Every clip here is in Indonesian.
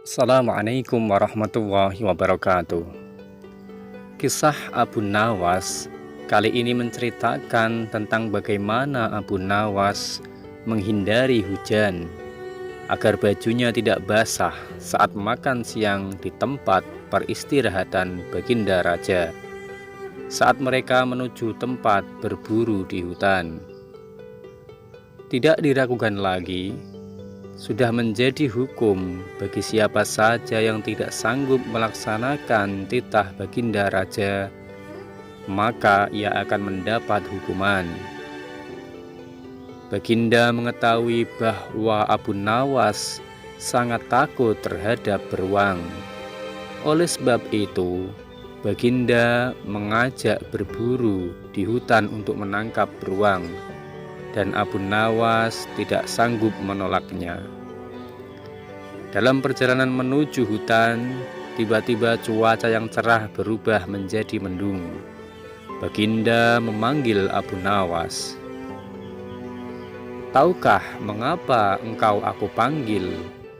Assalamualaikum warahmatullahi wabarakatuh. Kisah Abu Nawas kali ini menceritakan tentang bagaimana Abu Nawas menghindari hujan agar bajunya tidak basah saat makan siang di tempat peristirahatan Baginda Raja saat mereka menuju tempat berburu di hutan. Tidak diragukan lagi, sudah menjadi hukum bagi siapa saja yang tidak sanggup melaksanakan titah Baginda Raja, maka ia akan mendapat hukuman. Baginda mengetahui bahwa Abu Nawas sangat takut terhadap beruang. Oleh sebab itu, Baginda mengajak berburu di hutan untuk menangkap beruang, dan Abu Nawas tidak sanggup menolaknya. Dalam perjalanan menuju hutan, tiba-tiba cuaca yang cerah berubah menjadi mendung. Baginda memanggil Abu Nawas. "Tahukah mengapa engkau aku panggil?"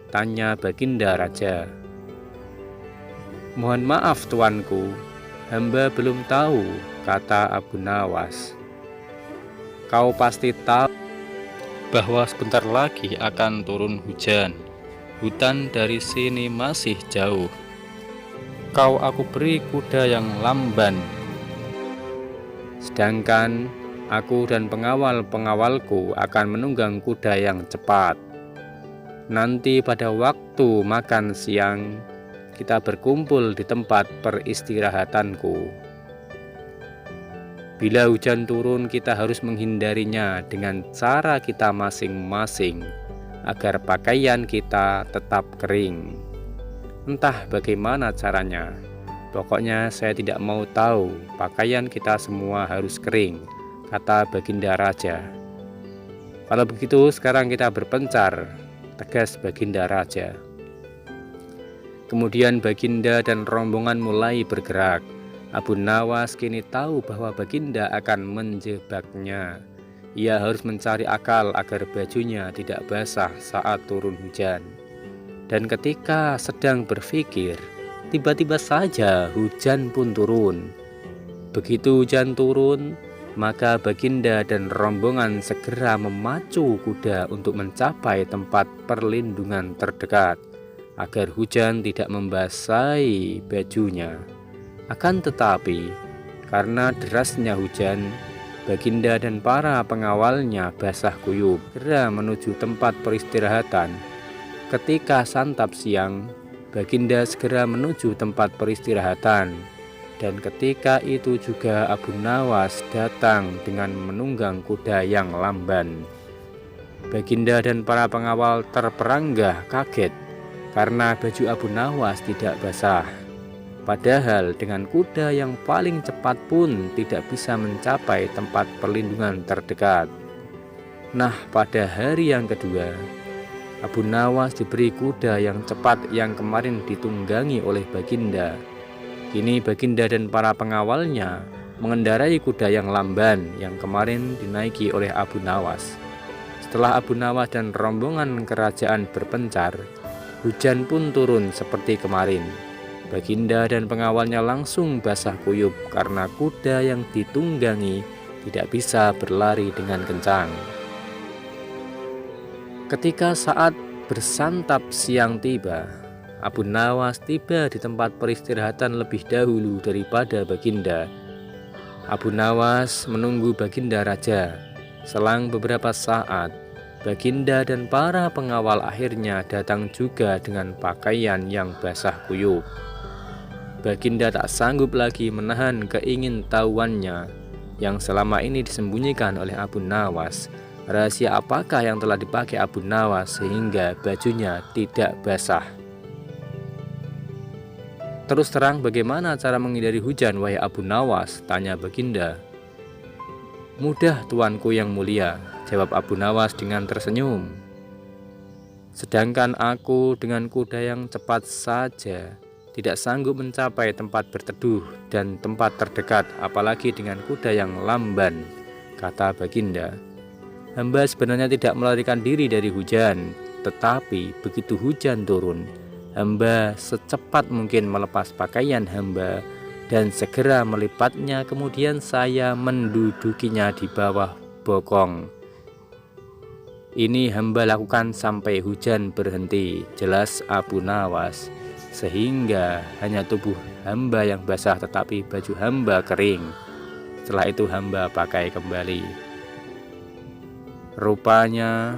tanya Baginda Raja. "Mohon maaf tuanku, hamba belum tahu," kata Abu Nawas. "Kau pasti tahu bahwa sebentar lagi akan turun hujan. Hutan dari sini masih jauh. Kau aku beri kuda yang lamban. Sedangkan aku dan pengawal-pengawalku akan menunggang kuda yang cepat. Nanti pada waktu makan siang, kita berkumpul di tempat peristirahatanku. Bila hujan turun, kita harus menghindarinya dengan cara kita masing-masing, agar pakaian kita tetap kering. Entah bagaimana caranya, pokoknya saya tidak mau tahu, pakaian kita semua harus kering," kata Baginda Raja. "Kalau begitu sekarang kita berpencar," tegas Baginda Raja. Kemudian Baginda dan rombongan mulai bergerak. Abu Nawas kini tahu bahwa Baginda akan menjebaknya. Ia harus mencari akal agar bajunya tidak basah saat turun hujan. Dan ketika sedang berpikir, tiba-tiba saja hujan pun turun. Begitu hujan turun, maka Baginda dan rombongan segera memacu kuda untuk mencapai tempat perlindungan terdekat, agar hujan tidak membasahi bajunya. Akan tetapi, karena derasnya hujan, Baginda dan para pengawalnya basah kuyup, segera menuju tempat peristirahatan. Ketika santap siang, Baginda segera menuju tempat peristirahatan, dan ketika itu juga Abu Nawas datang dengan menunggang kuda yang lamban. Baginda dan para pengawal terperanggah kaget karena baju Abu Nawas tidak basah. Padahal dengan kuda yang paling cepat pun tidak bisa mencapai tempat perlindungan terdekat. Nah, pada hari yang kedua, Abu Nawas diberi kuda yang cepat yang kemarin ditunggangi oleh Baginda. Kini Baginda dan para pengawalnya mengendarai kuda yang lamban yang kemarin dinaiki oleh Abu Nawas. Setelah Abu Nawas dan rombongan kerajaan berpencar, hujan pun turun seperti kemarin. Baginda dan pengawalnya langsung basah kuyup karena kuda yang ditunggangi tidak bisa berlari dengan kencang. Ketika saat bersantap siang tiba, Abu Nawas tiba di tempat peristirahatan lebih dahulu daripada Baginda. Abu Nawas menunggu Baginda Raja. Selang beberapa saat, Baginda dan para pengawal akhirnya datang juga dengan pakaian yang basah kuyup. Baginda tak sanggup lagi menahan keingintahuannya yang selama ini disembunyikan oleh Abu Nawas. Rahasia apakah yang telah dipakai Abu Nawas sehingga bajunya tidak basah? "Terus terang, bagaimana cara menghindari hujan, wahai Abu Nawas?" tanya Baginda. "Mudah tuanku yang mulia," jawab Abu Nawas dengan tersenyum. "Sedangkan aku dengan kuda yang cepat saja tidak sanggup mencapai tempat berteduh dan tempat terdekat, apalagi dengan kuda yang lamban," kata Baginda. "Hamba sebenarnya tidak melarikan diri dari hujan, tetapi begitu hujan turun, hamba secepat mungkin melepas pakaian hamba dan segera melipatnya, kemudian saya mendudukinya di bawah bokong. Ini hamba lakukan sampai hujan berhenti, jelas Abu Nawas, sehingga hanya tubuh hamba yang basah tetapi baju hamba kering. Setelah itu hamba pakai kembali. Rupanya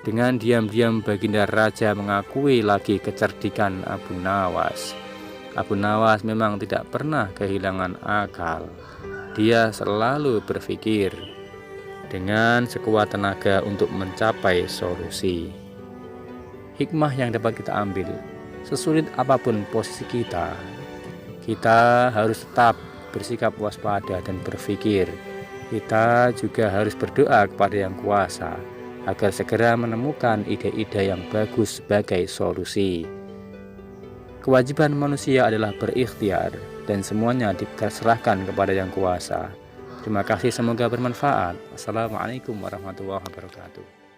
dengan diam-diam baginda raja mengakui lagi kecerdikan Abu Nawas. Abu Nawas memang tidak pernah kehilangan akal. Dia selalu berpikir dengan sekuat tenaga untuk mencapai solusi. Hikmah yang dapat kita ambil, sesulit apapun posisi kita, kita harus tetap bersikap waspada dan berpikir. Kita juga harus berdoa kepada Yang Kuasa agar segera menemukan ide-ide yang bagus sebagai solusi. Kewajiban manusia adalah berikhtiar dan semuanya diserahkan kepada Yang Kuasa. Terima kasih, semoga bermanfaat. Assalamualaikum warahmatullahi wabarakatuh.